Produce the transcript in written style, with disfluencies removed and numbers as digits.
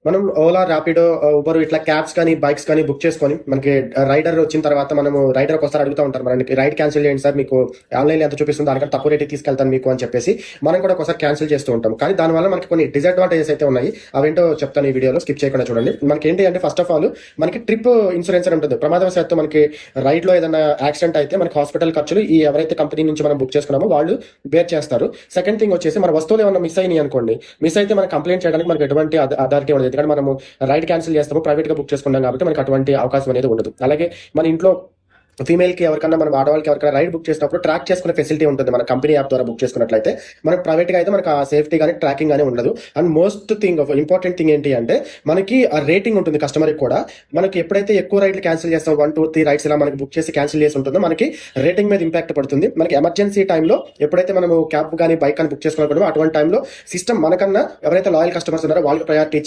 మనం ఓలా, ర్యాపిడో, ఉబర్ ఇట్లా క్యాబ్స్ కానీ బైక్స్ కానీ బుక్ చేసుకొని మనకి రైడర్ వచ్చిన తర్వాత మనము రైడర్ ఒకసారి అడుగుతూ ఉంటారు మనకి రైడ్ క్యాన్సిల్ చేయండి సార్, మీకు ఆన్లైన్ ఎంత చూపిస్తుంది దానికంటే తక్కువ రేట్ తీసుకెళ్తాను మీకు అని చెప్పేసి మనం కూడా ఒకసారి క్యాన్సిల్ చేస్తూ ఉంటాం. కానీ దానివల్ల మనకి కొన్ని డిసడ్వాంటేజెస్ అయితే ఉన్నాయి. అవేంటో చెప్తాను ఈ వీడియోలో, స్కిప్ చేయకుండా చూడండి. మనకి ఏంటి అంటే ఫస్ట్ ఆఫ్ ఆల్ మనకి ట్రిప్ ఇన్సూరెన్స్ అని ఉంటుంది. ప్రమాదవశాత్తు మనకి రైడ్ లో ఏదైనా యాక్సిడెంట్ అయితే మనకి హాస్పిటల్ ఖర్చులు ఈ ఎవరైతే కంపెనీ నుంచి మనం బుక్ చేసుకున్నామో వాళ్ళు బేర్ చేస్తారు. సెకండ్ థింగ్ వచ్చేసి మన వస్తువులు ఏమైనా మిస్ అయినాయి అనుకోండి, మిస్ అయితే మనం కంప్లైంట్ చేయడానికి మనకి ఎటువంటి అథారిటీ ఉండదు. ఎందుకంటే మనము రైడ్ క్యాన్సిల్ చేస్తాము, ప్రైవేట్ గా బుక్ చేసుకున్నాం కాబట్టి మనకి అటువంటి అవకాశం అనేది ఉండదు. అలాగే మన ఇంట్లో ఫీమేల్ కి ఎవరికన్నా మనం ఆడవాళ్ళకి ఎవరికైనా రైడ్ బుక్ చేసినప్పుడు ట్రాక్ చేసుకునే ఫెసిలిటీ ఉంటుంది మన కంపెనీ యాప్ ద్వారా బుక్ చేసుకున్నట్లయితే. మనకి ప్రైవేట్ గా అయితే మనకి ఆ సేఫ్టీ కానీ ట్రాకింగ్ కానీ ఉండదు. And most thing important thing ఏంటి అంటే మనకి ఆ రేటింగ్ ఉంటుంది కస్టమర్ కూడా. మనకి ఎప్పుడైతే ఎక్కువ రైడ్లు క్యాన్సిల్ చేస్తాం, 1, 2, 3 రైడ్స్ ఇలా మనకి బుక్ చేసి క్యాన్సిల్ చేసి ఉంటుందో మనకి రేటింగ్ మీద ఇంపాక్ట్ పడుతుంది. మనకి ఎమర్జెన్సీ టైంలో ఎప్పుడైతే మనము క్యాబ్ కానీ బైక్ కానీ బుక్ చేసుకున్నప్పుడు అటువంటి టైంలో సిస్టమ్ మనకన్నా ఎవరైతే లాయల్ కస్టమర్స్ ఉన్నారో వాళ్ళకి ప్రయారిటీ